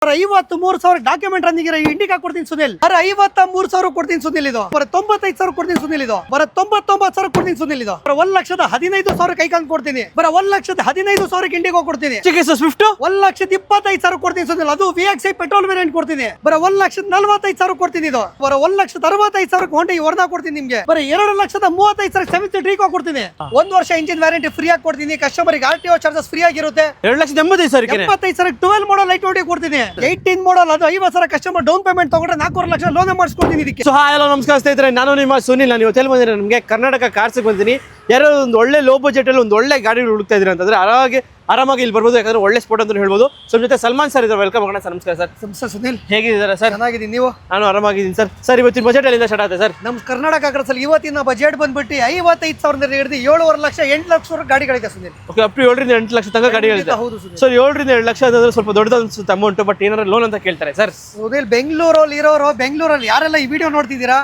53,000 document running Indica ಕೊಡ್ತೀನಿ ಸುನಿಲ್. 53,000 ಕೊಡ್ತೀನಿ ಸುನಿಲ್. ಇದು 95,000 ಕೊಡ್ತೀನಿ ಸುನಿಲ್. ಇದು 99,000 ಕೊಡ್ತೀನಿ ಸುನಿಲ್. ಇದು 1,15,000 ಕೈಕಾನ್ ಕೊಡ್ತೀನಿ. 1,15,000 ಇಂಡಿಗೋ ಕೊಡ್ತೀನಿ. ಸ್ವಿಫ್ಟ್ 1,25,000 ಕೊಡ್ತೀನಿ ಸುನಿಲ್. ಅದು VXI ಪೆಟ್ರೋಲ್ ವೇರಿಯಂಟ್ ಕೊಡ್ತೀನಿ. 1,45,000 ಕೊಡ್ತೀನಿ. ಇದು 1,65,000 ಹೊಂಡ ವರ್ನಾ ಕೊಡ್ತೀನಿ ನಿಮ್ಗೆ. 2,35,000 7 ಸೀಟ್ ರೀಕೋ ಕೊಡ್ತೀನಿ. 1 ವರ್ಷ ಇಂಜಿನ್ ವ್ಯಾರಂಟಿ ಫ್ರೀ ಆಗಿ ಕೊಡ್ತೀನಿ. ಕಸ್ಟಮರ್ RTO ಚಾರ್ಜಸ್ ಫ್ರೀ ಆಗಿರುತ್ತೆ. 2,85,000 12 ಮಾಡಲ್ I20 ಕೊಡ್ತೀನಿ. 18 ಮಾಡಲ್ ಅದು 50,000 ಕಸ್ಟಮರ್ ಡೌನ್ ಪೇಮೆಂಟ್ ತಗೊಂಡ್ರೆ 4 ಲಕ್ಷ ಲೋನ್ ಮಾಡಿಸ್ಕೊಡ್ತೀನಿ ಇದಕ್ಕೆ. ಸೊ ಹಾಯ್, ನಮಸ್ಕಾರ ಸ್ನೇಹಿತರೆ, ನಾನು ನಿಮ್ಮ ಸುನಿಲ್. ನಾನು ಇವತ್ತು ಬಂದಿದ್ದೀನಿ, ನಮಗೆ ಕರ್ನಾಟಕ ಕಾರ್ಸ್ ಬಂದಿದ್ದೀನಿ. ಯಾರೋ ಒಂದು ಒಳ್ಳೆ ಲೋ ಬಜೆಟ್ ಅಲ್ಲಿ ಒಂದು ಒಳ್ಳೆ ಗಾಡಿ ಹುಡುಕ್ತಾ ಇದ್ದೀರಾ ಅಂತಂದ್ರೆ ಆರಾಮಾಗಿ ಇಲ್ಲಿ ಬರ್ಬೋದು, ಯಾಕಂದ್ರೆ ಒಳ್ಳೆ ಸ್ಪಾಟ್ ಅಂತ ಹೇಳ್ಬೋದು. ಸೊ ಜೊತೆ ಸಲ್ಮಾನ್ ಸರ್ ಇದ್ದಾರೆ, ವೆಲ್ಕಮ್ ಮಾಡೋಣ ಸರ್. ನಮಸ್ಕಾರ ಸರ್. ನಮಸ್ಕಾರ ಸುನಿಲ್, ಹೇಗಿದ್ದೀರಾ ಸರ್? ಚೆನ್ನಾಗಿದ್ದೀನಿ, ನೀವು? ನಾನು ಆರಾಮಾಗಿದ್ದೀನಿ ಸರ್. ಸರ್ ಇವತ್ತಿನ ಬಜೆಟ್ ಅಲ್ಲಿಂದ ಸ್ಟಾರ್ಟ್ ಆಗುತ್ತೆ ಸರ್? ನಮ್ಮ ಕರ್ನಾಟಕ ಕಾರ್ಸಲ್ಲಿ ಇವತ್ತಿನ ಬಜೆಟ್ ಬಂದ್ಬಿಟ್ಟು 55,000 ಹಿಡಿದು 7.5 ಲಕ್ಷ 8 ಲಕ್ಷ ಗಾಡಿಗಳಿದೆ ಸುನಿಲ್. ಓಕೆ, ಅಪ್ ಟು 7 ರಿಂದ 8 ಲಕ್ಷ ತನಕ ಗಾಡಿಗಳಿದೆ. ಹೌದು ಸುನಿಲ್. ಸೊ 7 ರಿಂದ 2 ಲಕ್ಷ ಅಂದ್ರೆ ಸ್ವಲ್ಪ ದೊಡ್ಡದು ಅನ್ಸುತ್ತೆ ಅಮೌಂಟ್, ಬಟ್ ಏನಾದ್ರು ಲೋನ್ ಅಂತ ಕೇಳ್ತಾರೆ ಸರ್. ಸುನಿಲ್, ಬೆಂಗಳೂರಲ್ಲಿ ಇರೋರು, ಬೆಂಗಳೂರಲ್ಲಿ ಯಾರೆಲ್ಲ ಈ ವಿಡಿಯೋ ನೋಡ್ತಿದ್ದೀರಾ,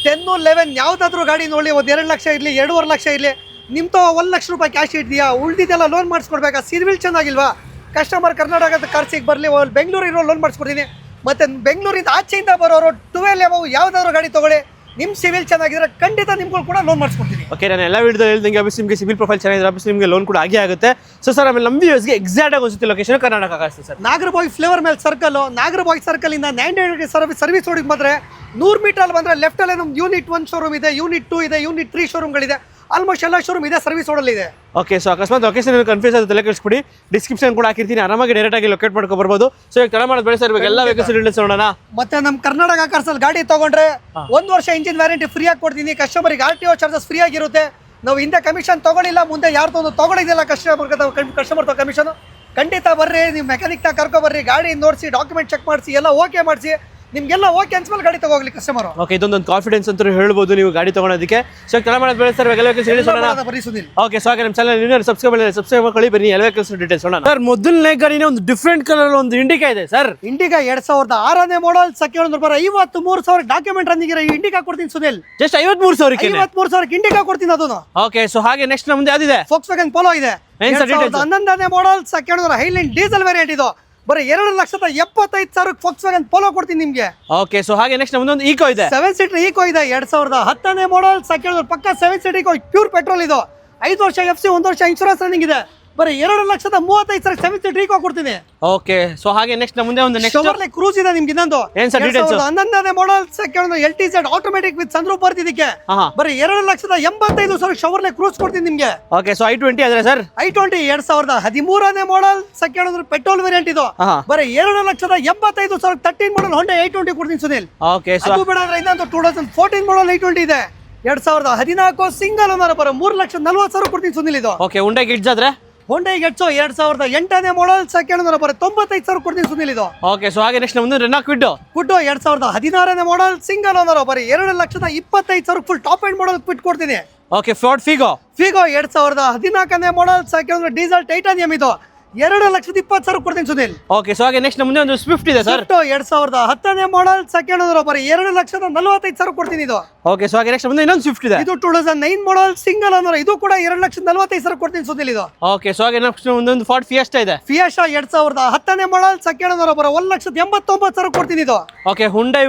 10, 11 ಯಾವ್ದಾದ್ರು ಗಾಡಿ ನೋಡಿ, ಒಂದು 2 ಲಕ್ಷ ಇರಲಿ, 2.5 ಲಕ್ಷ ಇರಲಿ, ನಿಮ್ದು 1 ಲಕ್ಷ ರೂಪಾಯಿ ಕ್ಯಾಶ್ ಇಡ್ತೀಯಾ, ಉಳಿದಿದ್ದೆಲ್ಲ ಲೋನ್ ಮಾಡಿಸ್ಕೊಡ್ಬೇಕಾ? ಸಿವಿಲ್ ಚೆನ್ನಾಗಿಲ್ವಾ? ಕಸ್ಟಮರ್ ಕರ್ನಾಟಕದ ಕಾರ್ಸಿಗೆ ಬರಲಿ, ಬೆಂಗಳೂರು ಇರೋ ಲೋನ್ ಮಾಡಿಸ್ಕೊಡ್ತೀನಿ. ಮತ್ತೆ ಬೆಂಗಳೂರಿಂದ ಆಚೆಯಿಂದ ಬರೋರು 12 ಯಾವ್ದಾದ್ರು ಗಾಡಿ ತಗೊಳ್ಳಿ, ನಿಮ್ಮ ಸಿವಿಲ್ ಚೆನ್ನಾಗಿದ್ರೆ ಖಂಡಿತ ನಿಮ್ಗಳು ಕೂಡ ಲೋನ್ ಮಾಡಿಸ್ಕೊಡ್ತೀನಿ. ಓಕೆ, ನಾನು ಎಲ್ಲ ವಿಡಿಯೋ ಹೇಳ್ದಂಗೆ ಅಭಿಸ್ ನಿಮಗೆ ಸಿವಿಲ್ ಪ್ರೊಫೈಲ್ ಚೆನ್ನಾಗಿದ್ರೆ ಅಭಿಸ್ ನಿಮಗೆ ಲೋನ್ ಕೂಡ ಆಗುತ್ತೆ. ಸೊ ಸರ್, ಆಮೇಲೆ ನಮ್ಮ ವ್ಯೂಸ್ಗೆ ಎಕ್ಸಾಕ್ಟ್ ಆಗಿ ಅನ್ಸುತ್ತೆ location Karnataka cars sir. Nagarbhavi flavour ಮೇಲೆ ಸರ್ಕಲ್, ನಾಗರಬಾವಿ ಸರ್ಕಲ್ ಇಂದ 9 ಸರ್ವಿಸ್ ರೋಡಿಗೆ ಬಂದ್ರೆ 100 ಮೀಟರ್ ಬಂದ್ರೆ ಲೆಫ್ಟ್ ಅಲ್ಲೇ ನಮ್ದು ಯೂನಿಟ್ 1 ಶೋರೂಮ್ ಇದೆ, ಯೂನಿಟ್ 2 ಇದೆ, ಯೂನಿಟ್ 3 ಶೋರೂಮ್ಗಳಿದೆ. ಆಲ್ಮೋಸ್ಟ್ ಎಲ್ಲ ಶೋರೂಮ್ ಇದೆ, ಸರ್ವಿಸ್ ರೋಡಲ್ಲಿ ಇದೆ. ಓಕೆ, ಸೊ ಅಕಸ್ಮಾತ್ ಲೊಕೇಶನ್ ಕನ್ಫ್ಯೂಸ್ ಆಗುತ್ತೆ, ತಲೆ ಕೆಡಿಸ್ಬಿಡಿ, ಡಿಸ್ಕ್ರಿಪ್ಷನ್ ಕೂಡ ಹಾಕಿರ್ತೀನಿ, ಆರಾಮಾಗಿ ಡೈರೆಕ್ಟ್ ಆಗಿ ಲೊಕೇಟ್ ಮಾಡ್ಕೊ ಬರ್ಬೋದು. ಸೊ ಈಗ ತಡ ಮಾಡೋದು ಬೆಳೆಸ ಇರಬೇಕು, ಎಲ್ಲ ವೆಹಿಕಲ್ಸ್ ಡೀಟೇಲ್ಸ್ ನೋಡೋಣ. ಮತ್ತೆ ನಮ್ಮ ಕರ್ನಾಟಕ ಕಾರ್ಸಲ್ಲಿ ಗಾಡಿ ತಗೊಂಡ್ರೆ 1 ವರ್ಷ ಇಂಜಿನ್ ವ್ಯಾರಂಟಿ ಫ್ರೀ ಆಗಿ ಕೊಡ್ತೀನಿ. ಕಸ್ಟಮರ್ಗೆ RTO ಚಾರ್ಜಸ್ ಫ್ರೀ ಆಗಿರುತ್ತೆ. ನಾವು ಹಿಂದೆ ಕಮಿಷನ್ ತಗೊಳ್ಳಿಲ್ಲ, ಮುಂದೆ ಯಾರ್ದು ತಗೊಳ್ಳಿದಿಲ್ಲ ಕಸ್ಟಮರ್ ಕಮಿಷನ್. ಖಂಡಿತ ಬರ್ರಿ, ನೀವು ಮೆಕ್ಯಾನಿಕ್ ಕರ್ಕೊ ಬರ್ರಿ, ಗಾಡಿ ನೋಡಿಸಿ, ಡಾಕ್ಯುಮೆಂಟ್ ಚೆಕ್ ಮಾಡಿಸಿ, ಎಲ್ಲ ಓಕೆ ಮಾಡಿಸಿ, ನಿಮ್ಗೆಲ್ಲ ಓಕೆ ಅನ್ಸ್ಮೇಲೆ ಗಾಡಿ ತಗೋಗ್ಲಿ ಕಸ್ಟಮರ್. ಓಕೆ, ಇದೊಂದು ಕಾನ್ಫಿಡೆನ್ಸ್ ಅಂತ ಹೇಳ್ಬೋದು ನೀವು ಗಾಡಿ ತಗೊಳೋದಕ್ಕೆ. ಸೊ ತಡ ಮಾಡೋದು ಬೆಳೆಸ ಬರೀ ಸುನಿಲ್. ಓಕೆ, ಸೊ ಹಾಗೆ ನಮ್ಮ ಚಾನಲ್ ಇನ್ನೂ ಸಬ್ಸ್ಕ್ರೈಬ್ ಮಾಡ್ಕೊಳ್ಳಿ, ಬನ್ನಿ ಎಲ್ಲ ವೆಹಿಕಲ್ಸ್ ಡೀಟೇಲ್ಸ್ ನೋಡೋಣ. ಸರ್, ಮೊದಲನೇ ಗಾಡಿನೇ ಒಂದು ಡಿಫ್ರೆಂಟ್ ಕಲರ್ ಒಂದು ಇಂಡಿಕಾ ಇದೆ ಸರ್. ಇಂಡಿಕಾ 2006ನೇ ಮಾಡಲ್, 53,000 ಡಾಕ್ಯುಮೆಂಟ್ ರನ್ನಿಂಗ್ ಇಂಡಿಕಾ ಕೊಡ್ತೀನಿ ಸುನಿಲ್. ಜಸ್ಟ್ 53,000ಕ್ಕೆ 53,000 ಇಂಡಿಕಾ ಕೊಡ್ತೀನಿ ಅದನ್ನು. ಓಕೆ, ಸೊ ಹಾಗೆ ನೆಕ್ಸ್ಟ್ ನಮ್ದು ಯಾವ್ದಿದೆ? ಫೋಕ್ಸ್ವ್ಯಾಗನ್ ಪೋಲೋ ಇದೆ, 2011ನೇ ಮಾಡಲ್, 200 ಹೈಲೈನ್ ಡೀಸೆಲ್ ವೇರಿಯಂಟ್. ಇದು ಬರೀ 2,75,000 ಫೋಕ್ಸ್ವ್ಯಾಗನ್ ಪೋಲೋ ಕೊಡ್ತೀನಿ ನಿಮ್ಗೆ. ಓಕೆ, ಸೊ ಹಾಗೆ ನೆಕ್ಸ್ಟ್ ನಮ್ದೊಂದು ಈಕೋ ಇದೆ, 7 ಸೀಟರ್ ಈಕೋ ಇದೆ, 2010ನೇ ಮಾಡಲ್, 200 ಪಕ್ಕ 7 ಸೀಟರ್ ಈಕೋ, ಪ್ಯೂರ್ ಪೆಟ್ರೋಲ್. ಇದು 5 ವರ್ಷ FC, 1 ವರ್ಷ ಇನ್ಶೂರೆನ್ಸ್ ರನ್ನಿಂಗ್ ಇದೆ. ಬರೀ 2,35,000 7 ಸೀಟರ್ ಈಕೋ ಕೊಡ್ತೀನಿ. ಓಕೆ, ಸೊ ಹಾಗೆ ನೆಕ್ಸ್ಟ್ ಮುಂದೆ ಒಂದು ನೆಕ್ಸ್ಟ್ ಕ್ರೂಸ್ ಇದೆ ನಿಮ್ಗೆ. ಇನ್ನೊಂದು ಏನ್ ಸರ್ ಡೀಟೇಲ್ಸ್? 11ನೇ model, 200 LTZ automatic with sunroof ಬರ್ತಿದ್ದಕ್ಕೆ ಬರೀ 2,85,000 ಶವರ್ಲೆ ಕ್ರೂಸ್ ಕೊಡ್ತೀನಿ ನಿಮ್ಗೆ. ಓಕೆ, ಸೊ I20 ಆದ್ರೆ ಸರ್? I20 2013ನೇ ಮಾಡಲ್, 200 ಪೆಟ್ರೋಲ್ ವೇರಿಯಂಟ್. ಇದು ಬರೀ 2,85,000 13 ಮಾಡಲ್ ಹೊಂಡಾ I20 ಕೊಡ್ತೀನಿ ಸುನಿಲ್. ಓಕೆ, ಸೊ ಅದು ಬೇಡ ಅಂದ್ರೆ ಇನ್ನೊಂದು 2014 ಮಾಡಲ್ I20 ಇದೆ, 2014 ಸಿಂಗಲ್ ಓನರ್, ಬರೋ 3,40,000 ಕೊಡ್ತೀನಿ ಸುನಿಲ್. ಇದು ಓಕೆ, ಹುಂಡೈ ಗಿಡ್ಸ್ ಆದ್ರೆ? ಹೊಂಡೈ ಗೆಟ್ಸೋ 2008ನೇ ಮಾಡಲ್, 200 ಬರೋ 95,000 ಕೊಡ್ತೀನಿ ಸುನಿಲ್. ಇದು ಓಕೆ, ಸೊ ಹಾಗೆ ನೆಕ್ಸ್ಟ್ ನಮ್ದು ರೆನಾ ಕ್ವಿಡ್ 2016ನೇ ಮಾಡಲ್, ಸಿಂಗಲ್ ಓನರ್, ಬರೀ 2,25,000 full top end model Kwid ಕೊಡ್ತೀನಿ. ಓಕೆ, ಫೋರ್ಡ್ ಫಿಗೋ 2014ನೇ ಮಾಡಲ್, 200 ಡೀಸೆಲ್ ಟೈಟಾನಿಯಂ. ಇದು 2,20,000 ಕೊಡ್ತೀನಿ ಸುನಿಲ್. ಓಕೆ, ಸೊ ಹಾಗೆ ನೆಕ್ಸ್ಟ್ ಮುಂದೆ ಒಂದು ಸ್ವಿಫ್ಟ್ ಇದೆ ಸರ್, 2010ನೇ ಮಾಡಲ್, 200 ಬರೀ 2,45,000 ಕೊಡ್ತೀನಿ. ಇದು ಓಕೆ, ಸೊ ಹಾಗೆ ನೆಕ್ಸ್ಟ್ ಮುಂದೆ ಇನ್ನೊಂದು ಸ್ವಿಫ್ಟ್ ಇದೆ, ಇದು 2009 ಮಾಡಲ್, ಸಿಂಗಲ್ ಓನರ್. ಇದು ಕೂಡ 2,45,000 ಕೊಡ್ತೀನಿ ಸುನಿಲ್. ಇದು ಓಕೆ, ಸೊ ಹಾಗೆ ನೆಕ್ಸ್ಟ್ ಒಂದು ಫಾರ್ಡ್ ಫಿಯೆಸ್ಟಾ ಇದೆ, ಫಿಯೆಸ್ಟಾ 2010ನೇ ಮಾಡಲ್, 200 ಬರೋ 1,89,000 ಕೊಡ್ತೀನಿ. ಇದು ಓಕೆ, ಹುಂಡೈ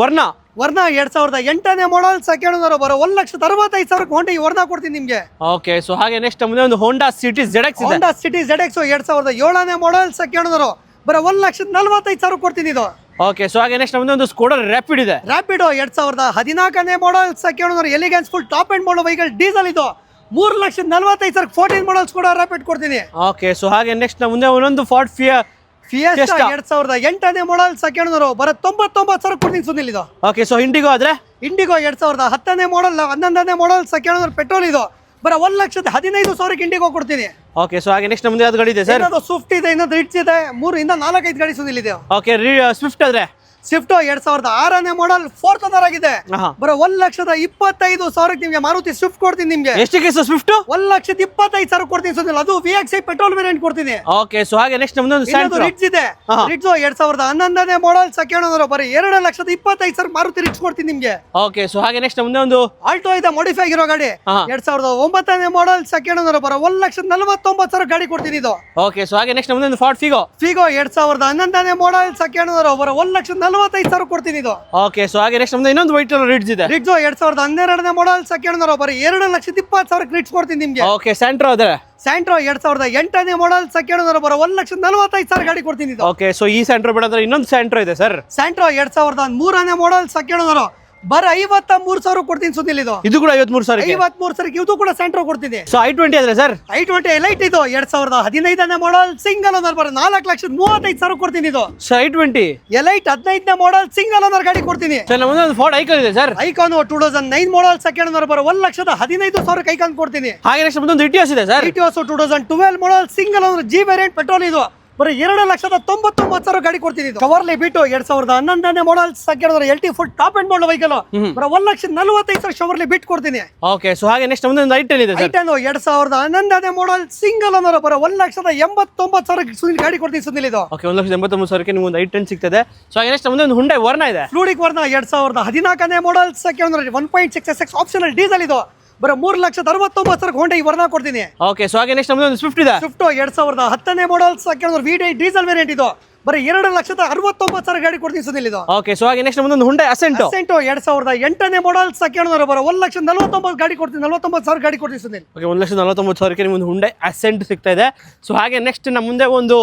ವರ್ನಾ 2008ನೇ ಮಾಡಲ್, 200 ಬರೋ 1,65,000 ಹೊಂಡೈ ವರ್ನಾ ಕೊಡ್ತೀನಿ ನಿಮ್ಗೆ. ಓಕೆ, ಸೊ ಹಾಗೆ ನೆಕ್ಸ್ಟ್ ಮುಂದೆ ಒಂದು ಹೋಂಡಾ ಸಿಟಿ ZX ಇದೆ, ಹೋಂಡಾ ಸಿಟಿ ZX 2007ನೇ ಮಾಡಲ್, 200 ಬರೋ 1,40,000 ಕೊಡ್ತೀನಿ. ಇದು ಓಕೆ, ಸೊ ಹಾಗೆ ನೆಕ್ಸ್ಟ್ ಮುಂದೆ ಒಂದು ಸ್ಕೋಡಾ ರ್ಯಾಪಿಡ್ ಇದೆ, Rapido 2014ನೇ model, 200 elegance full top end model vehicle diesel. ಇದು 3,40,000 14 ಮಾಡಲ್ ಸ್ಕೋಡಾ ರ್ಯಾಪಿಡ್ ಕೊಡ್ತೀನಿ. ಓಕೆ, ಸೊ ಹಾಗೆ ನೆಕ್ಸ್ಟ್ ಮುಂದೆ ಒಂದೊಂದು ಫಾರ್ಡ್ ಫಿಯೆಸ್ಟಾ 2008ನೇ ಮಾಡಲ್, 200 ಬರೋ 99,000 ಕೊಡ್ತೀನಿ ಸುನಿಲ್. ಇದು ಓಕೆ, ಸೊ ಇಂಡಿಗೋ ಆದ್ರೆ? ಇಂಡಿಗೋ 2010ನೇ ಮಾಡಲ್, 11ನೇ ಮಾಡಲ್, 200 ಪೆಟ್ರೋಲ್. ಇದು ಬರೋ 1,15,000 ಇಂಡಿಗೋ ಕೊಡ್ತೀನಿ. ಓಕೆ, ಸೊ ಹಾಗೆ ನೆಕ್ಸ್ಟ್ ಮುಂದೆ ಯಾವ್ದು ಗಾಡಿ ಇದೆ ಸರ್? ಸ್ವಿಫ್ಟ್ ಇದೆ, ಇನ್ನೊಂದು ರಿಟ್ಸ್ ಇದೆ, 3 ಇಂದ 4-5 ಗಾಡಿ ಸುನಿಲ್ ಇದೆ. ಓಕೆ, ಸ್ವಿಫ್ಟ್ ಆದ್ರೆ? ಸ್ವಿಫ್ಟ್ 2006ನೇ ಮಾಡಲ್ 4th ಓನರ್ ಆಗಿದೆ. ಆಹಾ. ಬರೋ 1,25,000 ನಿಮ್ಗೆ ಮಾರುತಿ ಸ್ವಿಫ್ಟ್ ಕೊಡ್ತೀನಿ ನಿಮ್ಗೆ. ಎಷ್ಟಕ್ಕೆ ಸರ್ ಸ್ವಿಫ್ಟ್? 1,25,000 ಕೊಡ್ತೀನಿ ಸರ್. ಅದು VXI ಪೆಟ್ರೋಲ್ ವೇರಿಯಂಟ್ ಕೊಡ್ತೀನಿ. ಓಕೆ, ಸೊ ಹಾಗೆ ನೆಕ್ಸ್ಟ್ ನಮ್ದೊಂದು ಇನ್ನೊಂದು ರಿಡ್ಜ್ ಇದೆ. ಆಹಾ. ರಿಡ್ಜ್ 2011ನೇ ಮಾಡಲ್ ಸೆಕೆಂಡ್ ಓನರ್ ಬರೀ 2,25,000 ಮಾರುತಿ ರಿಡ್ಜ್ ಕೊಡ್ತೀನಿ ನಿಮ್ಗೆ. ಓಕೆ, ಸೊ ಹಾಗೆ ನೆಕ್ಸ್ಟ್ ನಮ್ದು ಒಂದು ಆಲ್ಟೋ ಇದೆ, ಮಾಡಿಫೈ ಆಗಿರೋ ಗಾಡಿ. ಆಹಾ. 2009ನೇ ಮಾಡಲ್ ಸೆಕೆಂಡ್ ಓನರ್ ಬರೋ 1,49,000 ಗಾಡಿ ಕೊಡ್ತೀನಿ ಇದು. ಓಕೆ, ಸೊ ಹಾಗೆ ನೆಕ್ಸ್ಟ್ ನಮ್ದೊಂದು ಫಾರ್ಡ್ ಫಿಗೋ. ಫಿಗೋ 2011ನೇ ಮಾಡಲ್ ಸೆಕೆಂಡ್ ಓನರ್ ಬರೋ 1,45,000 ಕೊಡ್ತೀನಿ ಇದು. ಓಕೆ, ಸೊ ಹಾಗೆ ನೆಕ್ಸ್ಟ್ ನಮ್ದು ಇನ್ನೊಂದು ವೈಟ್ ಕಲರ್ ರಿಡ್ಜ್ ಇದೆ. ರಿಡ್ಜ್ 2012ನೇ ಮಾಡಲ್ ಸೆಕೆಂಡ್ ಓನರ್ ಬರೀ 2,20,000 ರಿಡ್ಜ್ ಕೊಡ್ತೀನಿ ನಿಮ್ಗೆ. ಓಕೆ, ಸ್ಯಾಂಟ್ರೋ ಅದೇ. ಸ್ಯಾಂಟ್ರೋ 2008ನೇ ಮಾಡಲ್ ಸೆಕೆಂಡ್ ಓನರ್ ಬರೋ 1,45,000 ಗಾಡಿ ಕೊಡ್ತೀನಿ ಇದು. ಓಕೆ, ಸೊ ಈ ಸ್ಯಾಂಟ್ರೋ ಬೇಡ ಅಂದ್ರೆ ಇನ್ನೊಂದು ಸ್ಯಾಂಟ್ರೋ ಇದೆ ಸರ್. ಸ್ಯಾಂಟ್ರೋ 2003ನೇ ಮಾಡಲ್ ಸೆಕೆಂಡ್ ಓನರ್ ಬರ 53,000 ಕೊಡ್ತೀನಿ ಸುನಿಲ್ ಇದು. ಇದು ಕೂಡ 53,000. 53,000 ಇದು ಕೂಡ ಸ್ಯಾಂಟ್ರೋ ಕೊಡ್ತೀನಿ. ಸೊ i20 ಅದ್ರೆ ಸರ್. i20 ಎಲೈಟ್ ಇದು 2015ನೇ ಮಾಡಲ್ ಸಿಂಗಲ್ ಓನರ್ ಬರ 4,35,000 ಕೊಡ್ತೀನಿ ಇದು. ಸೊ i20 ಎಲೈಟ್ 15ನೇ ಮಾಡಲ್ ಸಿಂಗಲ್ ಓನರ್ ಗಾಡಿ ಕೊಡ್ತೀನಿ. ಸರ್ ನಮ್ಮದೊಂದು ಫೋರ್ಡ್ ಐಕಾನ್ ಇದೆ sir. Ikon 2009 model second owner ಬರ 1,15,000 ಐಕಾನ್ ಕೊಡ್ತೀನಿ. ಹಾಗೆ ನೆಕ್ಸ್ಟ್ ನಮ್ಮದೊಂದು ಇಟಿಯೋಸ್ ಇದೆ sir. Etios 2012 model single owner G variant petrol ಇದು ಬರೀ 2,99,000 ಗಾಡಿ ಕೊಡ್ತೀನಿ ಇದು. ಕವರ್ಲಿ ಬಿಟ್ಟು 2011ನೇ model second owner LT full top end model vehicle ಬರೀ 1,45,000 ಶವರ್ಲಿ ಬಿಟ್ ಕೊಡ್ತೀನಿ. ಓಕೆ, ಸೊ ಹಾಗೆ ನೆಕ್ಸ್ಟ್ ನಮ್ಮದೊಂದು i10 ಇದೆ ಸರ್. i10 2011ನೇ ಮಾಡಲ್ ಸಿಂಗಲ್ ಓನರ್ ಬರೋ 1,89,000 ಗಾಡಿ ಕೊಡ್ತೀನಿ ಸುನಿಲ್ ಇದು. ಓಕೆ, 1,89,000 ನಿಮ್ಗೆ ಒಂದು i10 ಸಿಗ್ತದೆ. ಸೊ ಹಾಗೆ ನೆಕ್ಸ್ಟ್ ನಮ್ಮದೊಂದು ಹುಂಡೈ ವರ್ನಾ ಇದೆ. ಫ್ಲೂಡಿಕ್ ವರ್ನಾ 2014ನೇ model second owner 1.6 SX optional diesel ಇದು ಬರೋ 3,69,000 ಹೊಂಡೈ ವರ್ನಾ ಕೊಡ್ತೀನಿ. ಓಕೆ, ಸೊ ಹಾಗೆ ನೆಕ್ಸ್ಟ್ ನಮ್ಮದೊಂದು ಸ್ವಿಫ್ಟ್ ಇದೆ. ಸ್ವಿಫ್ಟ್ 2010ನೇ model second owner VDI diesel variant ಇದು ಬರೀ 2,69,000 ಗಾಡಿ ಕೊಡ್ತೀನಿ ಸುನಿಲ್ ಇದು. ಓಕೆ, ಸೊ ಹಾಗೆ ನೆಕ್ಸ್ಟ್ ನಮ್ಮದೊಂದು ಹುಂಡೈ ಅಸೆಂಟ್. 2008ನೇ ಮಾಡಲ್ ಸೆಕೆಂಡ್ ಓನರ್ ಬರೋ 1,49,000 ಗಾಡಿ ಕೊಡ್ತೀನಿ. 49,000 ಗಾಡಿ ಕೊಡ್ತೀನಿ ಸುನಿಲ್. ಓಕೆ, 1,49,000 ನಿಮ್ಗೆ ಒಂದು ಹುಂಡೈ ಅಸೆಂಟ್ ಸಿಗ್ತಾ ಇದೆ. ಸೊ ಹಾಗೆ ನೆಕ್ಸ್ಟ್ ನಮ್ಮ ಮುಂದೆ ಒಂದು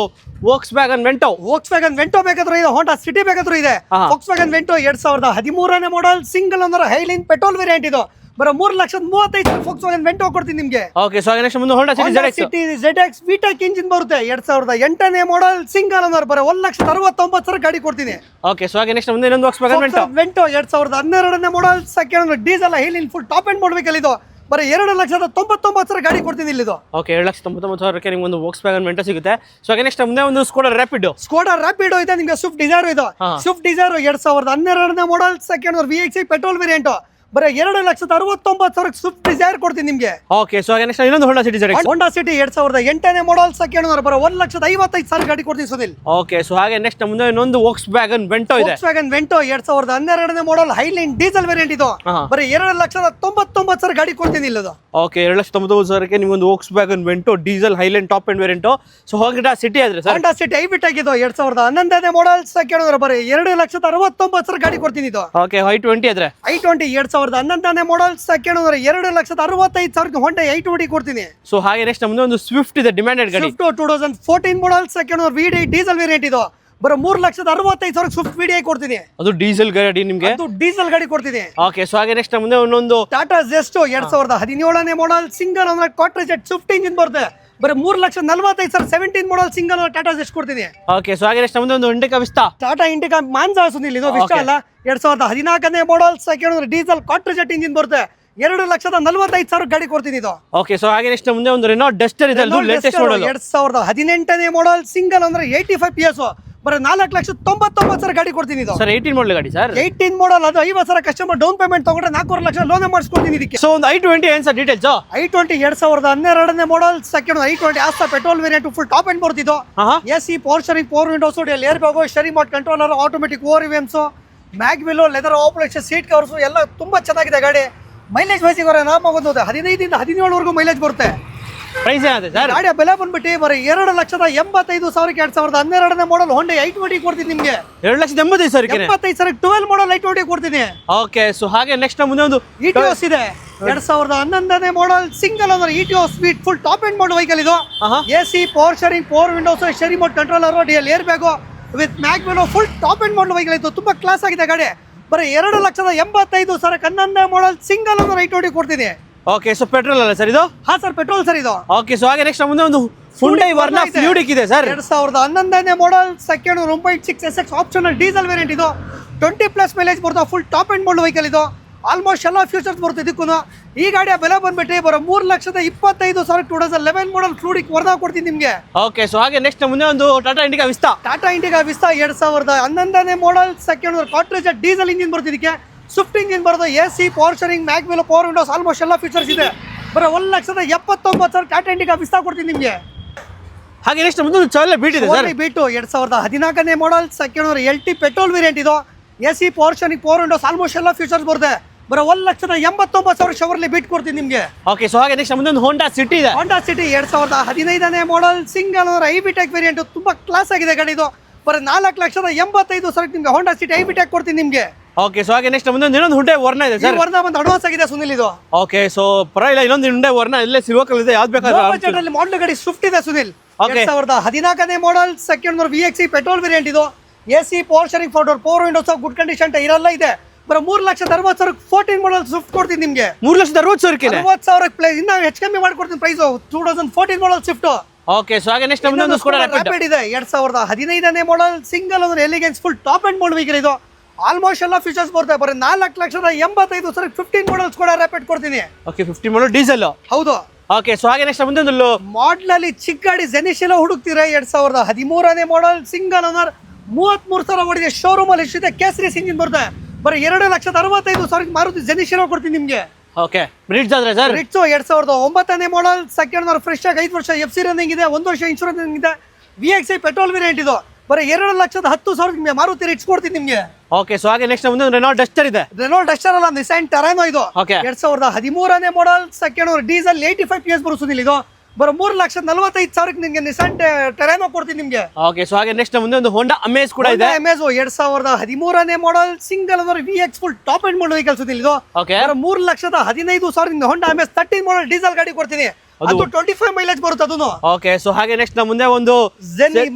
ವೋಕ್ಸ್ವ್ಯಾಗನ್ ವೆಂಟೋ ಬೇಕಾದ್ರೂ ಇದೆ, ಹೋಂಡಾ ಸಿಟಿ ಬೇಕಾದ್ರೂ ಇದೆ. ವೋಕ್ಸ್ವ್ಯಾಗನ್ ವೆಂಟೋ 2013ನೇ model single owner highline petrol variant ಇದು ಬರೋ 3,35,000 ವೋಕ್ಸ್ವ್ಯಾಗನ್ ವೆಂಟೋ ಕೊಡ್ತೀನಿ ನಿಮ್ಗೆ. ಓಕೆ, ಸೊ ಹಾಗೆ ನೆಕ್ಸ್ಟ್ ಮುಂದೆ ಹೋಂಡಾ ಸಿಟಿ ZX VTEC ಇಂಜಿನ್ ಬರುತ್ತೆ 2008ನೇ ಮಾಡಲ್ ಸಿಂಗಲ್ ಓನರ್ ಬರೋ 1,69,000 ಗಾಡಿ ಕೊಡ್ತೀನಿ. ಓಕೆ, ಸೊ ಹಾಗೆ ನೆಕ್ಸ್ಟ್ ಮುಂದೆ ಇನ್ನೊಂದು ವೋಕ್ಸ್ವ್ಯಾಗನ್ ವೆಂಟೋ 2012ನೇ model second owner diesel highline full top end ಮಾಡಬೇಕಲ್ಲ ಇದು ಬರೀ 2,99,000 ಗಾಡಿ ಕೊಡ್ತೀನಿ ಇಲ್ಲಿದು. ಓಕೆ, 2,99,000 ನಿಮ್ಗೆ ಒಂದು ವೋಕ್ಸ್ವ್ಯಾಗನ್ ವೆಂಟೋ ಸಿಗುತ್ತೆ. ಸೊ ಹಾಗೆ ನೆಕ್ಸ್ಟ್ ಮುಂದೆ ಒಂದು ಸ್ಕೋಡಾ ರ್ಯಾಪಿಡ್ ಇದೆ, ನಿಮಗೆ ಸ್ವಿಫ್ಟ್ ಡಿಸೈರ್ ಇದೆ. ಸ್ವಿಫ್ಟ್ ಡಿಸೈರ್ 2012ನೇ model second owner VXI petrol variant ಬರೀ 2,69,000 ಸ್ವಿಫ್ಟ್ ಡಿಸೈರ್ ಕೊಡ್ತೀನಿ ನಿಮ್ಗೆ. ಓಕೆ, ಸೊ ಹಾಗೆ ನೆಕ್ಸ್ಟ್ ಇನ್ನೊಂದು ಹೋಂಡಾ ಸಿಟಿ 2008ನೇ ಮಾಡಲ್ ಸೆಕೆಂಡ್ ಓನರ್ ಬರೋ 1,55,000 ಗಾಡಿ ಕೊಡ್ತೀನಿ ಸುನಿಲ್. ಓಕೆ, ಸೊ ಹಾಗೆ ನೆಕ್ಸ್ಟ್ ಮುಂದೆ ಇನ್ನೊಂದು ವೋಕ್ಸ್ವ್ಯಾಗನ್ ವೆಂಟೋ ಇದೆ. ವೋಕ್ಸ್ವ್ಯಾಗನ್ ವೆಂಟೋ 2012ನೇ ಮಾಡಲ್ ಹೈಲೈನ್ ಡೀಸೆಲ್ ವೇರಿಯಂಟ್ ಇದು ಬರೀ 2,99,000 ಗಾಡಿ ಕೊಡ್ತೀನಿ ಇಲ್ಲದು. ಓಕೆ, 2,99,000 ನಿಮ್ಗೊಂದು Volkswagen Vento diesel Highline top end variant. So Honda City ಆದ್ರೆ ಸರ್. ಹೋಂಡಾ ಸಿಟಿ ಹೈಬ್ರಿಡ್ ಆಗಿದ್ದು 2011ನೇ ಮಾಡಲ್ ಸೆಕೆಂಡ್ ಓನರ್ ಬರೀ 2,69,000 ಗಾಡಿ ಕೊಡ್ತೀನಿ ಇದು. ಓಕೆ, i20 ಆದ್ರೆ i20 2011ನೇ ಮಾಡಲ್ ಸೆಕೆಂಡ್ ಓನರ್ 2,65,000 ಹೊಂಡಾ i20 ಕೊಡ್ತೀನಿ. ಸೊ ಹಾಗೆ ನೆಕ್ಸ್ಟ್ ನಮ್ದು ಒಂದು ಸ್ವಿಫ್ಟ್ ಇದೆ, ಡಿಮ್ಯಾಂಡೆಡ್ ಗಾಡಿ. Swift 2014 model second owner VDI diesel variant ಇದು ಬರೋ 3,65,000 ಸ್ವಿಫ್ಟ್ VDI ಕೊಡ್ತೀನಿ. ಅದು ಡೀಸೆಲ್ ಗಾಡಿ ನಿಮ್ಗೆ. ಅದು ಡೀಸೆಲ್ ಗಾಡಿ ಕೊಡ್ತೀನಿ. ಓಕೆ, ಸೊ ಹಾಗೆ ನೆಕ್ಸ್ಟ್ ಮುಂದೆ ಇನ್ನೊಂದು ಟಾಟಾ ಜೆಸ್ಟ್ 2017ನೇ model single owner Quadrajet Swift engine ಬರುತ್ತೆ ಬರೀ 3,45,000 17 model single owner Tata Zest ಕೊಡ್ತೀನಿ. ಓಕೆ, ಸೊ ಹಾಗೆ ನೆಕ್ಸ್ಟ್ ಮುಂದೆ ಒಂದು ಇಂಡಿಕಾ ವಿಸ್ತಾ. ಟಾಟಾ ಇಂಡಿಕಾ ಮಾನ್ಸಾ ಸುನಿಲ್ ಇದು ವಿಸ್ತಾ ಅಲ್ಲ 2014ನೇ model second owner diesel Quadrajet engine ಬರುತ್ತೆ 2,45,000 ಗಾಡಿ ಕೊಡ್ತೀನಿ ಇದು. ಓಕೆ, ಸೊ ಹಾಗೆ ನೆಕ್ಸ್ಟ್ ಮುಂದೆ ಒಂದು ರೆನಾಲ್ಟ್ ಡಸ್ಟರ್ ಇದೆ, ಲೇಟೆಸ್ಟ್ ಮಾಡಲ್ 2018ನೇ ಮಾಡಲ್ ಸಿಂಗಲ್ ಅಂದ್ರೆ 85 PS ಬರೀ 4,99,000 ಗಾಡಿ ಕೊಡ್ತೀನಿ ಇದು. ಸರ್ 18 ಮಾಡಲ್ ಗಾಡಿ ಸರ್. 18 ಮಾಡಲ್ ಅದು 50,000 ಕಸ್ಟಮರ್ ಡೌನ್ ಪೇಮೆಂಟ್ ತಗೊಂಡ್ರೆ 4 ಲಕ್ಷ ಲೋನ್ ಮಾಡಿಸ್ಕೊಡ್ತೀನಿ ಇದಕ್ಕೆ. ಸೊ ಒಂದು i20 ಏನ್ ಸರ್ ಡೀಟೇಲ್ಸ್? i20 2012ನೇ model second i20 Asta petrol variant full top end ಬರ್ತಿದ್ದು. AC power steering, power windows, air bag, steering mode controller, automatic ORVMs, mag wheel, leather operation, seat covers ಎಲ್ಲ ತುಂಬಾ ಚೆನ್ನಾಗಿದೆ ಗಾಡಿ. Mileage ವೈಸಿಗೆ 15 ಇಂದ 17 mileage ಬರುತ್ತೆ. Price ಏನಾದೆ sir? ಗಾಡಿಯ ಬೆಲೆ ಬಂದ್ಬಿಟ್ಟು ಬರೀ 2,85,000 2012ನೇ ಮಾಡಲ್ ಹೊಂಡಾ i20 ಕೊಡ್ತೀನಿ ನಿಮ್ಗೆ. 2,85,000 85,000 12 ಮಾಡಲ್ i20 ಕೊಡ್ತೀನಿ. ಓಕೆ, ಸೊ ಹಾಗೆ ನೆಕ್ಸ್ಟ್ ಮುಂದೆ ಒಂದು ಇಟಿಯೋಸ್ ಇದೆ 2011ನೇ ಮಾಡಲ್ ಸಿಂಗಲ್ ಓನರ್ ಇಟಿಯೋಸ್ ಸ್ವೀಟ್ full top end model vehicle ಇದು. AC power steering, power windows, steering mode controller, air bag with mag wheel full top end model vehicle ಇದು. ತುಂಬಾ ಕ್ಲಾಸ್ ಆಗಿದೆ ಗಾಡಿ. ಬರೀ 2,85,000 11ನೇ ಮಾಡಲ್ ಸಿಂಗಲ್ ಓನರ್ i20 ಕೊಡ್ತೀನಿ. ಓಕೆ, ಸೊ ಪೆಟ್ರೋಲ್ ಅಲ್ಲ sir ಇದು? ಹಾ ಸರ್, ಪೆಟ್ರೋಲ್ ಸರ್ ಇದು. ಓಕೆ, ಸೊ ಹಾಗೆ ನೆಕ್ಸ್ಟ್ ಮುಂದೆ ಒಂದು ಹುಂಡೈ ವರ್ನಾ ಫ್ಲೂಡಿಕ್ ಇದೆ ಸರ್. 2011ನೇ model second 1.6 SX optional diesel variant ಇದು 20+ ಮೈಲೇಜ್ ಬರುತ್ತೆ. Full top end model vehicle ಇದು ಆಲ್ಮೋಸ್ಟ್ ಎಲ್ಲ ಫ್ಯೂಚರ್ಸ್ ಬರುತ್ತೆ ಇದಕ್ಕೂ. ಈ ಗಾಡಿಯ ಬೆಲೆ ಬಂದ್ಬಿಟ್ಟು ಬರೋ 3,25,000 2011 ಮಾಡಲ್ ಫ್ಲೂಡಿಕ್ ಹೊರದಾಗ ಕೊಡ್ತೀನಿ ನಿಮಗೆ. ಓಕೆ, ಸೊ ಹಾಗೆ ನೆಕ್ಸ್ಟ್ ಮುಂದೆ ಒಂದು ಟಾಟಾ ಇಂಡಿಗಾ ವಿಸ್ತಾ. ಟಾಟಾ ಇಂಡಿಗಾ ವಿಸ್ತಾ 2011ನೇ ಮಾಡಲ್ ಸೆಕೆಂಡ್ ಕಾರ್ಟ್ರೇಜ್ ಡೀಸೆಲ್ ಇಂಜಿನ್ ಬರುತ್ತೆ ಇದಕ್ಕೆ. ಸ್ವಿಫ್ಟ್ ಇಂಜಿನ್ ಬರೋದು, AC, power steering, mag wheel, power windows, almost ಎಲ್ಲ ಫೀಚರ್ಸ್ ಇದೆ. ಬರೋ 1,79,000 ಟಾಟಾ ಇಂಡಿಗಾ ವಿಸ್ತಾ ಕೊಡ್ತೀನಿ ನಿಮಗೆ. ಹಾಗೆ ನೆಕ್ಸ್ಟ್ ಮುಂದೆ ಒಂದು ಚಾಲೆ ಬೀಟ್ ಇದೆ ಸರ್. ಬೀಟು 2014ನೇ model second LT petrol variant ಇದು. AC, power steering, power windows, almost ಎಲ್ಲ ಫೀಚರ್ಸ್ ಬರುತ್ತೆ. ಬರೋ 1,89,000 ಶವರ್ಲಿ ಬೀಟ್ ಕೊಡ್ತೀನಿ ನಿಮಗೆ. ಓಕೆ, ಸೊ ಹಾಗೆ ನೆಕ್ಸ್ಟ್ ಮುಂದೆ ಒಂದು ಹೋಂಡಾ ಸಿಟಿ ಇದೆ. ಹೋಂಡಾ ಸಿಟಿ 2015ನೇ model single owner iVTEC variant, ತುಂಬಾ ಕ್ಲಾಸ್ ಆಗಿದೆ ಗಾಡಿ ಇದು. ಬರೋ 4,85,000 ನಿಮಗೆ ಹೋಂಡಾ ಸಿಟಿ ಐಬಿಟೆಕ್ ಕೊಡ್ತೀನಿ ನಿಮಗೆ. ಓಕೆ, ಸೊ ಹಾಗೆ ನೆಕ್ಸ್ಟ್ ಮುಂದೆ ಇನ್ನೊಂದು ಹುಂಡೈ ವರ್ನ ಇದೆ ಸರ್. ವರ್ನ ಬಂದು ಅಡ್ವಾನ್ಸ್ ಆಗಿದೆ ಸುನಿಲ್ ಇದು. ಓಕೆ, ಸೊ ಪರವಾಗಿಲ್ಲ, ಇನ್ನೊಂದು ಹುಂಡೈ ವರ್ನ ಇಲ್ಲೇ ಸಿಗೋಕಲ್ ಇದೆ, ಯಾವ್ದು ಬೇಕಾದ್ರೆ. ಮಾಡಲ್ ಗಾಡಿ ಸ್ವಿಫ್ಟ್ ಇದೆ ಸುನಿಲ್. Okay. 2014ನೇ model second owner VXE petrol variant ಇದು. AC, power steering, power windows, good condition ಇರಲ್ಲ ಇದೆ. ಬರೋ 3,60,000 14 ಮಾಡಲ್ ಸ್ವಿಫ್ಟ್ ಕೊಡ್ತೀನಿ ನಿಮಗೆ. 3,60,000 60,000 ಪ್ಲೇ ಇನ್ನ ಹೆಚ್ಚು ಕಮ್ಮಿ ಮಾಡ್ಕೊಡ್ತೀನಿ price. 2014 model Swift. Okay, so ಹಾಗೆ ನೆಕ್ಸ್ಟ್ ಮುಂದೆ ಒಂದು ಸ್ಕೋಡಾ ರ್ಯಾಪಿಡ್ ಇದೆ 2015ನೇ model single owner elegance full top end model vehicle ಇದು. ಆಲ್ಮೋಸ್ಟ್ ಎಲ್ಲ ಫೀಚರ್ಸ್ ಬರುತ್ತೆ. ಬರೀ 4,85,000 15 ಮಾಡಲ್ ಸ್ಕೋಡಾ ರ್ಯಾಪಿಡ್ ಕೊಡ್ತೀನಿ. Okay, 50 model diesel. ಹೌದು. ಓಕೆ, ಸೊ ಹಾಗೆ ನೆಕ್ಸ್ಟ್ ಮುಂದೆ ಒಂದು ಮಾಡಲ್ ಅಲ್ಲಿ ಚಿಕ್ಕ ಗಾಡಿ ಜೆನಿಶ್ ಎಲ್ಲ ಹುಡುಕ್ತೀರಾ. 2013ನೇ ಮಾಡಲ್ ಸಿಂಗಲ್ ಓನರ್ 33,000 ಓಡಿದೆ. ಶೋರೂಮ್ ಅಲ್ಲಿ ಎಷ್ಟಿದೆ ಕೇಸರಿ ಇಂಜಿನ್ ಬರುತ್ತೆ. ಬರೀ 2,65,000 ಮಾರುತಿ ಜೆನಿಶ್ ಎಲ್ಲ ಕೊಡ್ತೀನಿ ನಿಮಗೆ. ಓಕೆ, ರಿಟ್ಸ್ ಆದ್ರೆ ಸರ್ ರಿಟ್ಸ್ 2009ನೇ ಮಾಡಲ್ ಸೆಕೆಂಡ್ ಓನರ್ ಫ್ರೆಶ್ ಆಗಿ 5 ವರ್ಷ FC ರನ್ನಿಂಗ್ ಇದೆ, 1 ವರ್ಷ ಇನ್ಶೂರೆನ್ಸ್ ರನ್ನಿಂಗ್ ಇದೆ. VXI ಪೆಟ್ರೋಲ್ ವೇರಿಯಂಟ್ ಇದು. ಬರೀ 2,10,000 ನಿಮಗೆ ಮಾರುತಿ ರಿಟ್ಸ್ ಕೊಡ್ತೀನಿ ನಿಮಗೆ. ಓಕೆ, ಸೊ ಹಾಗೆ ನೆಕ್ಸ್ಟ್ ಮುಂದೆ ರೆನಾಲ್ಟ್ ಡಸ್ಟರ್ ಇದೆ. ರೆನಾಲ್ಟ್ ಡಸ್ಟರ್ ಅಲ್ಲ, ನಿಸಾನ್ ಟೆರಾನೋ ಇದು. Okay. 2013ನೇ model second owner diesel 85 PS ಬರುತ್ತಿಲ್ಲ ಇದು. ಬರೋ 3,45,000 ನಿಮಗೆ ನಿಸಾನ್ ಟೆರಾನೋ ಕೊಡ್ತೀನಿ ನಿಮಗೆ. ಓಕೆ, ಸೊ ಹಾಗೆ ನೆಕ್ಸ್ಟ್ ಮುಂದೆ ಒಂದು ಹೋಂಡಾ ಅಮೇಜ್ ಕೂಡ ಇದೆ. ಅಮೇಜ್ 2013ನೇ model single owner VX full top end model vehicles ಇದು. Okay, 3,15,000 Honda Amaze 13 model diesel ಗಾಡಿ ಕೊಡ್ತೀನಿ. ಅದು 25 ಮೈಲೇಜ್ ಬರುತ್ತೆ ಅದನ್ನು. ಓಕೆ, ಸೊ ಹಾಗೆ ನೆಕ್ಸ್ಟ್ ಮುಂದೆ ಒಂದು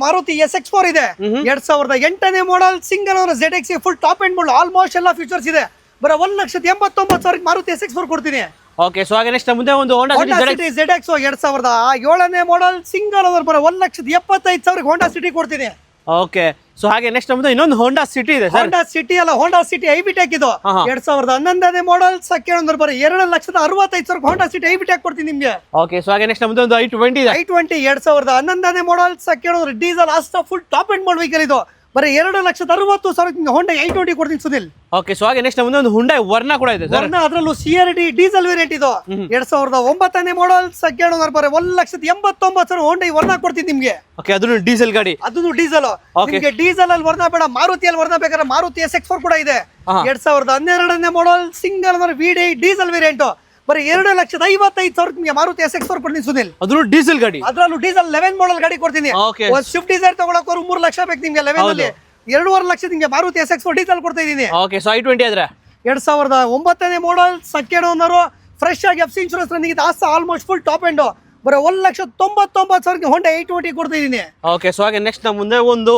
ಮಾರುತಿ SX4 ಇದೆ. 2008ನೇ model single owner ZXE full top end model, almost ಎಲ್ಲ ಫೀಚರ್ಸ್ ಇದೆ. ಬರೋ 1,89,000 ಮಾರುತಿ SX4 ಕೊಡ್ತೀನಿ. ಓಕೆ, ಸೊ ಹಾಗೆ ನೆಕ್ಸ್ಟ್ ಮುಂದೆ ಒಂದು ಹೋಂಡಾ ಸಿಟಿ ZX 2007ನೇ ಮಾಡಲ್ ಸಿಂಗಲ್ ಓನರ್ ಬರೋ 1,75,000 ಹೋಂಡಾ ಸಿಟಿ ಕೊಡ್ತೀನಿ. ಓಕೆ, ಸೊ ಹಾಗೆ ನೆಕ್ಸ್ಟ್ ಮುಂದೆ ಇನ್ನೊಂದು ಹೋಂಡಾ ಸಿಟಿ ಇದೆ ಸರ್. ಹೋಂಡಾ ಸಿಟಿ ಅಲ್ಲ, ಹೋಂಡಾ ಸಿಟಿ ಐಬಿಟೆಕ್ ಇದು. 2011ನೇ ಮಾಡಲ್ ಸೆಕೆಂಡ್ ಓನರ್ ಬರೋ 2,65,000 ಹೋಂಡಾ ಸಿಟಿ ಐಬಿಟೆಕ್ ಕೊಡ್ತೀನಿ ನಿಮಗೆ. ಓಕೆ, ಸೊ ಹಾಗೆ ನೆಕ್ಸ್ಟ್ ಮುಂದೆ ಒಂದು i20 ಇದೆ. i20 2011ನೇ model second owner diesel Asta full top end model vehicle ಇದು. ಬರೀ 2,60,000 ಹೋಂಡಾ i20 ಕೊಡ್ತೀನಿ ಸುನಿಲ್. ಓಕೆ, ಸೊ ಹಾಗೆ ನೆಕ್ಸ್ಟ್ ಮುಂದೆ ಒಂದು ಹುಂಡೈ ವರ್ನ ಕೂಡ ಇದೆ ಸರ್. ಅದರಲ್ಲೂ CRD ಡೀಸೆಲ್ ವೇರಿಯಂಟ್ ಇದು. 2009ನೇ ಮಾಡಲ್ ಸೆಕೆಂಡ್ ಓನರ್ ಬರೀ 1,89,000 ಹೋಂಡಾ ವರ್ನ ಕೊಡ್ತೀನಿ ನಿಮಗೆ. ಓಕೆ, ಅದನ್ನು ಡೀಸೆಲ್ ಗಾಡಿ. ಅದನ್ನು ಡೀಸೆಲ್. ನಿಮಗೆ ಡೀಸೆಲ್ ಅಲ್ಲಿ ವರ್ನ ಬೇಡ, ಮಾರುತಿಯಲ್ಲಿ ವರ್ನ ಬೇಕಾದ್ರೆ ಮಾರುತಿ SX4 ಕೂಡ ಇದೆ. 2012ನೇ model single owner VDI diesel variant. ಬರೀ 2,55,000 ನಿಮಗೆ ಮಾರುತಿ SX4 ಕೊಡ್ತೀನಿ ಸುನಿಲ್. ಅದನ್ನು ಡೀಸೆಲ್ ಗಾಡಿ. ಅದರಲ್ಲೂ ಡೀಸೆಲ್ 11 ಮಾಡಲ್ ಗಾಡಿ ಕೊಡ್ತೀನಿ. Okay. ಒಂದು ಸ್ವಿಫ್ಟ್ ಡಿಸೈರ್ ತಗೊಳಕ್ 3 ಲಕ್ಷ ಬೇಕು ನಿಮಗೆ. 11 ಅಲ್ಲಿ 2.5 ಲಕ್ಷ ನಿಮಗೆ ಮಾರುತಿ SX4 ಡೀಸೆಲ್ ಕೊಡ್ತಾ ಇದ್ದೀನಿ. ಓಕೆ, ಸೊ i20 ಆದ್ರೆ 2009ನೇ ಮಾಡಲ್ ಸೆಕೆಂಡ್ ಓನರ್ ಫ್ರೆಶ್ ಆಗಿ FC insurance running Asta almost full top end. ಬರೋ 1,99,000 ಹೋಂಡಾ i20 ಕೊಡ್ತಾ ಇದ್ದೀನಿ. ಓಕೆ, ಸೊ ಹಾಗೆ ನೆಕ್ಸ್ಟ್ ಮುಂದೆ ಒಂದು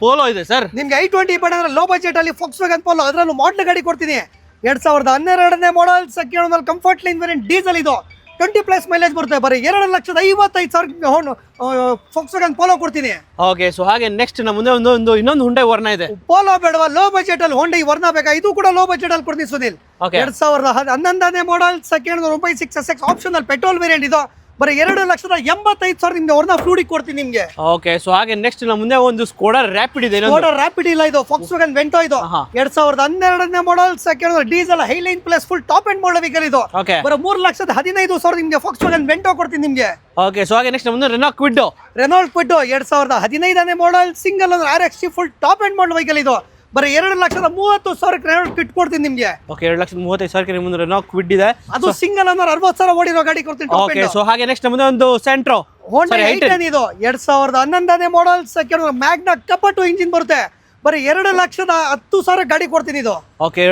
ಪೋಲೋ ಇದೆ ಸರ್. ನಿಮ್ಗೆ i20 ಬೇಡ ಅಂದ್ರೆ ಲೋ ಬಜೆಟ್ ಅಲ್ಲಿ Volkswagen ಪೋಲೋ, ಅದರಲ್ಲೂ ಮಾಡಲ್ ಗಾಡಿ ಕೊಡ್ತೀನಿ. 2012ನೇ model second owner comfort line variant diesel ಇದು. 20+ ಮೈಲೇಜ್ ಬರುತ್ತೆ. ಬರೀ 2,55,000 Volkswagen ಪೋಲೋ ಕೊಡ್ತೀನಿ. ಓಕೆ, ಸೊ ಹಾಗೆ ನೆಕ್ಸ್ಟ್ ನಮ್ಮ ಮುಂದೆ ಇನ್ನೊಂದು ಹುಂಡೈ ವರ್ನ ಇದೆ. ಪೋಲೋ ಬೇಡವಾ, ಲೋ ಬಜೆಟ್ ಅಲ್ಲಿ ಹೋಂಡಾ ವರ್ನ ಬೇಕಾ? ಇದು ಕೂಡ ಲೋ ಬಜೆಟ್ ಅಲ್ಲಿ ಕೊಡ್ತೀನಿ ಸುನಿಲ್. 2011ನೇ model second 96 SX optional petrol variant ಇದು. ಬರೀ 2,85,000 ನಿಮ್ಗೆ ವರ್ನ ಫ್ಲೂಡಿಕ್ ಕೊಡ್ತೀನಿ ನಿಮ್ಗೆ. ಓಕೆ, ಸೊ ಹಾಗೆ ನೆಕ್ಸ್ಟ್ ನಮ್ಮ ಮುಂದೆ ಒಂದು ಸ್ಕೋಡಾ ರ್ಯಾಪಿಡ್ ಇದೆ. ಸ್ಕೋಡಾ ರ್ಯಾಪಿಡ್ ಇಲ್ಲ, ಇದು Volkswagen ವೆಂಟೋ ಇದು. 2012ನೇ model second diesel Highline plus full top end model vehicle ಇದು. ಓಕೆ, ಬರೋ 3,15,000 ನಿಮ್ಗೆ Volkswagen ವೆಂಟೋ ಕೊಡ್ತೀನಿ ನಿಮ್ಗೆ. ಓಕೆ, ಸೊ ಹಾಗೆ ನೆಕ್ಸ್ಟ್ ಮುಂದೆ ರೆನಾಲ್ಟ್ ಕ್ವಿಡ್. 2015ನೇ model single owner RXT full top end model vehicle ಇದು. ಬರೀ 2,30,000 ರೆನಾಲ್ಟ್ ಕ್ವಿಡ್ ಕೊಡ್ತೀನಿ ನಿಮ್ಗೆ. ಓಕೆ, 2,35,000 ಮುಂದೆ ರೆನಾಲ್ಟ್ ಕ್ವಿಡ್ ಇದೆ. ಅದು ಸಿಂಗಲ್ ಓನರ್ 60,000 ಓಡಿರೋ ಗಾಡಿ ಕೊಡ್ತೀನಿ. ಓಕೆ, ಸೊ ಹಾಗೆ ನೆಕ್ಸ್ಟ್ ಮುಂದೆ ಒಂದು ಸೆಂಟ್ರೋ ಹೋಂಡಾ i10 ಇದು. 2011ನೇ ಮಾಡಲ್ ಸೆಕೆಂಡ್ ಮ್ಯಾಗ್ನಾ ಕಪಟು ಇಂಜಿನ್ ಬರುತ್ತೆ. ಬರೀ 2,10,000 ಗಾಡಿ ಕೊಡ್ತೀನಿ ಇದು. ಓಕೆ,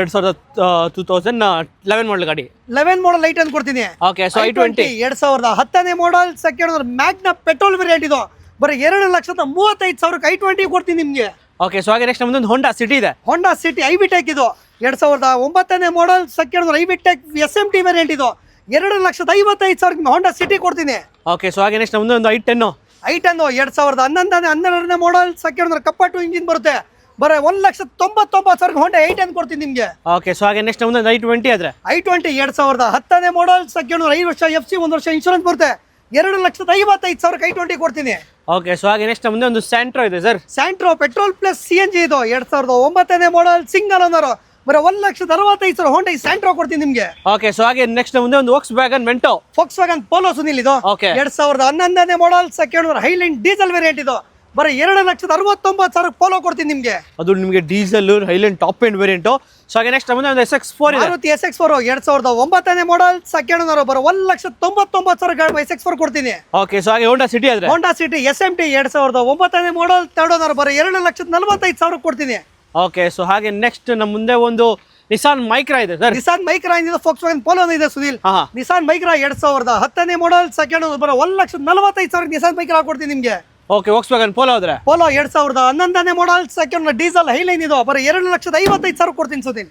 2011 ಮಾಡಲ್ ಗಾಡಿ. 11 ಮಾಡಲ್ i10 ಕೊಡ್ತೀನಿ. ಓಕೆ, ಸೊ i20 2010ನೇ model second Magna petrol variant ಇದು. ಬರೀ 2,35,000 i20 ಕೊಡ್ತೀನಿ ನಿಮ್ಗೆ. ಓಕೆ, ಸೊ ಹಾಗೆ ನೆಕ್ಸ್ಟ್ ಮುಂದೆ ಒಂದು ಹೋಂಡಾ ಸಿಟಿ ಇದೆ. ಹೋಂಡಾ ಸಿಟಿ ಐಬಿಟೆಕ್ ಇದು. 2009ನೇ ಮಾಡಲ್ ಸೆಕೆಂಡ್ ಐಬಿಟೆಕ್ SMT ವೇರಿಯಂಟ್ ಇದು. 2,55,000 ಹೋಂಡಾ ಸಿಟಿ ಕೊಡ್ತೀನಿ. ಓಕೆ, ಸೊ ಹಾಗೆ ನೆಕ್ಸ್ಟ್ ಮುಂದೆ ಒಂದು i10. 2011ನೇ ಮಾಡಲ್ ಸೆಕೆಂಡ್ ಕಪ್ಪಟ್ಟು ಇಂಜಿನ್ ಬರುತ್ತೆ. ಬರೀ 1,99,000 ಹೊಂಡಾ i10 ಕೊಡ್ತೀನಿ ನಿಮ್ಗೆ. ಓಕೆ, ಸೊ ಹಾಗೆ ನೆಕ್ಸ್ಟ್ ಮುಂದೆ i20 ಆದ್ರೆ i20 2010 ಮಾಡಲ್, ಸೆಕೆಂಡ್ 5 ವರ್ಷ FC, 1 ವರ್ಷ ಇನ್ಶೂರೆನ್ಸ್ ಬರುತ್ತೆ. 2,55,000 i20 ಕೊಡ್ತೀನಿ. ಓಕೆ, ಸೊ ಹಾಗೆ ನೆಕ್ಸ್ಟ್ ಮುಂದೆ ಒಂದು ಸ್ಯಾಂಟ್ರೋ ಇದೆ sir. Santro petrol plus CNG ಇದು 2009 ಮಾಡಲ್, ಸಿಂಗಲ್ ಓನರ್. ಬರೀ 1,65,000 ಹೊಂಡಾ ಈ ಸ್ಯಾಂಟ್ರೋ ಕೊಡ್ತೀನಿ ನಿಮ್ಗೆ. ಓಕೆ, ಸೊ ಹಾಗೆ ನೆಕ್ಸ್ಟ್ ಮುಂದೆ ಒಂದು Volkswagen Vento. Volkswagen Polo Sunil ಇದು Okay. 2011 model, second owner, Highline diesel variant ಇದು. ಬರೀ 2,69,000 ಪೋಲೋ ಕೊಡ್ತೀನಿ ನಿಮ್ಗೆ. ಅದು ನಿಮಗೆ diesel Highline top end variant. So ಹಾಗೆ ನೆಕ್ಸ್ಟ್ ಮುಂದೆ ಒಂದು SX4 ಇದೆ. Maruti SX4 2009 model, second owner. ಬರೋ 1,99,000 SX4 ಕೊಡ್ತೀನಿ. ಓಕೆ, ಸೊ ಹಾಗೆ Honda City ಆದ್ರೆ Honda City SMT 2009 model, third owner. ಬರೋ 2,45,000 ಕೊಡ್ತೀನಿ. ಓಕೆ, ಸೊ ಹಾಗೆ ನೆಕ್ಸ್ಟ್ ನಮ್ಮ ಮುಂದೆ ಒಂದು Nissan Micra ಇದೆ ಸರ್. ನಿಸಾನ್ ಮೈಕ್ರಾ ಇದೆ, Volkswagen Polo ಇದೆ ಸುನಿಲ್. ಹಾ, ನಿಸಾನ್ ಮೈಕ್ರಾ 2010 ಮಾಡಲ್, ಸೆಕೆಂಡ್ ಓನರ್. ಬರೋ 1,45,000 ನಿಸಾನ್ ಮೈಕ್ರಾ ಕೊಡ್ತೀನಿ ನಿಮ್ಗೆ. ಓಕೆ, Volkswagen Polo ಆದ್ರೆ polo 2011 model, second diesel Highline ಇದು. ಬರೀ 2,55,000 ಕೊಡ್ತೀನಿ ಸುನಿಲ್.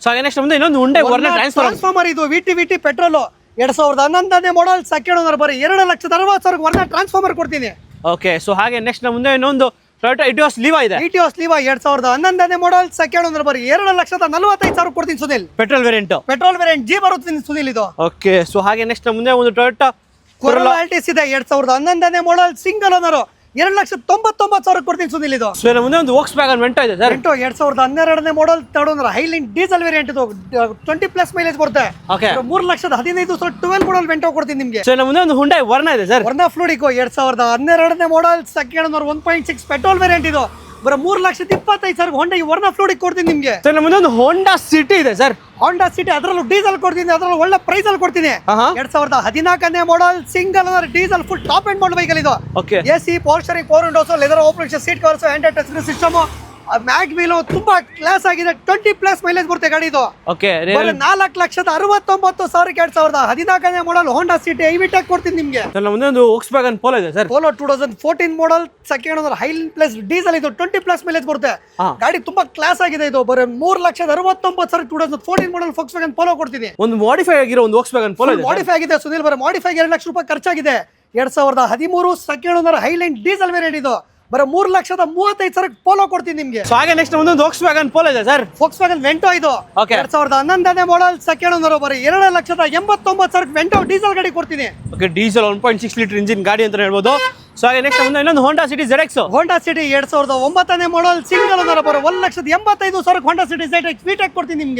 ಸೊ ಹಾಗೆ ನೆಕ್ಸ್ಟ್ ಮುಂದೆ ಇನ್ನೊಂದು Hyundai Verna ಟ್ರಾನ್ಸ್ಫಾರ್ಮರ್ ಇದು VT petrol 2011 model, second owner. ಬರೀ 2,60,000 ವರ್ನ ಟ್ರಾನ್ಸ್ಫಾರ್ಮರ್ ಕೊಡ್ತೀನಿ. ಓಕೆ, ಸೊ ಹಾಗೆ ನೆಕ್ಸ್ಟ್ ನಮ್ಮ ಮುಂದೆ ಇನ್ನೊಂದು Toyota Etios Liva ಇದೆ. Etios Liva 2011 model, second owner. ಬರೀ 2,45,000 ಕೊಡ್ತೀನಿ Sunil. Petrol variant. Petrol variant G ಬರುತ್ತೆ ಸುನಿಲ್ ಇದು. ಓಕೆ, ಸೊ ಹಾಗೆ ನೆಕ್ಸ್ಟ್ ಮುಂದೆ ಒಂದು Toyota Corolla Altis ಇದೆ 2011 ಮಾಡಲ್, ಸಿಂಗಲ್ ಓನರ್. 2,99,000 ಕೊಡ್ತೀನಿ ಸುನಿಲ್ ಇದು. ಸೊ ಇನ್ನು ಮುಂದೆ ಒಂದು Volkswagen Vento ಇದೆ sir. Vento 2012 model, third owner, Highline diesel variant ಇದು. 20+ ಮೈಲೇಜ್ ಬರುತ್ತೆ. ಓಕೆ, 3,15,000 12 ಮಾಡಲ್ ವೆಂಟೋ ಕೊಡ್ತೀನಿ ನಿಮ್ಗೆ. ಸೊ ಇನ್ನು ಮುಂದೆ ಒಂದು Hyundai Verna ಇದೆ ಸರ್. ವರ್ನಾ ಫ್ಲೂಡಿಕೋ 2012 ಮಾಡಲ್, ಸೆಕೆಂಡ್ ಓನರ್, 1.6 ಪೆಟ್ರೋಲ್ ವೇರಿಯಂಟ್ ಇದು. ಬರೋ 3,25,000 ಹೊಂಡಾ ಈ ವರ್ನಾ ಫ್ಲೂಡಿಕ್ ಕೊಡ್ತೀನಿ ನಿಮ್ಗೆ. ಸೊ ಇನ್ನು ಮುಂದೆ ಒಂದು Honda City ಇದೆ ಸರ್. ಹೋಂಡಾ ಸಿಟಿ ಅದರಲ್ಲೂ ಡೀಸೆಲ್ ಕೊಡ್ತೀನಿ, ಅದರಲ್ಲೂ ಒಳ್ಳೆ ಪ್ರೈಸ್ ಅಲ್ಲಿ ಕೊಡ್ತೀನಿ. 2014 model, single owner, diesel, full top end model vehicle ಇದು. Okay, AC, power steering, 4 windows, leather operation, seat covers, Android touch system, mag wheel, ತುಂಬಾ ಕ್ಲಾಸ್ ಆಗಿದೆ. 20+ ಮೈಲೇಜ್ ಬರುತ್ತೆ ಗಾಡಿ ಇದು. Okay, 4,69,000 2014 model Honda City iVTEC ಕೊಡ್ತೀನಿ ನಿಮ್ಗೆ. ಸೊ ಇನ್ನು ಮುಂದೆ ಒಂದು Volkswagen Polo ಇದೆ sir. Polo 2014 model, second owner, Highline plus diesel ಇದು. 20+ ಮೈಲೇಜ್ ಬರುತ್ತೆ. ಹಾ. ಗಾಡಿ ತುಂಬಾ ಕ್ಲಾಸ್ ಆಗಿದೆ ಇದು. ಬರೀ 3,69,000 2014 ಮಾಡಲ್ Volkswagen Polo ಕೊಡ್ತೀನಿ. ಒಂದು ಮಾಡಿಫೈ ಆಗಿರೋ ಒಂದು Volkswagen Polo ಇದೆ. ಮಾಡಿಫೈ ಆಗಿದೆ ಸುನಿಲ್. ಬರೀ ಮಾಡಿಫೈ 2 ಲಕ್ಷ ರೂಪಾಯಿ ಖರ್ಚಾಗಿದೆ. 2013 second owner, Highline diesel variant ಇದು. ಬರೀ 3,35,000 ಪೋಲೋ ಕೊಡ್ತೀನಿ ನಿಮ್ಗೆ. ಸೊ ಹಾಗೆ ನೆಕ್ಸ್ಟ್ ಒಂದು Volkswagen Polo ಇದೆ ಸರ್. Volkswagen Vento ಇದು Okay. 2011 model, second owner. ಬರೀ 2,89,000 ವೆಂಟೋ ಡೀಸೆಲ್ ಗಾಡಿ ಕೊಡ್ತೀನಿ. ಓಕೆ, ಡೀಸೆಲ್ 1.6 ಲೀಟರ್ ಇಂಜಿನ್ ಗಾಡಿ ಅಂತ ಹೇಳ್ಬೋದು. ಸೊ ಹಾಗೆ ನೆಕ್ಸ್ಟ್ ಮುಂದೆ ಇನ್ನೊಂದು Honda City ZX. Honda City 2009 ಮಾಡಲ್, ಸಿಂಗಲ್ ಓನರ್. ಬರೋ 1,85,000 ಹೋಂಡಾ ಸಿಟಿ ZX ವಿಟೆಕ್ ಕೊಡ್ತೀನಿ ನಿಮ್ಗೆ.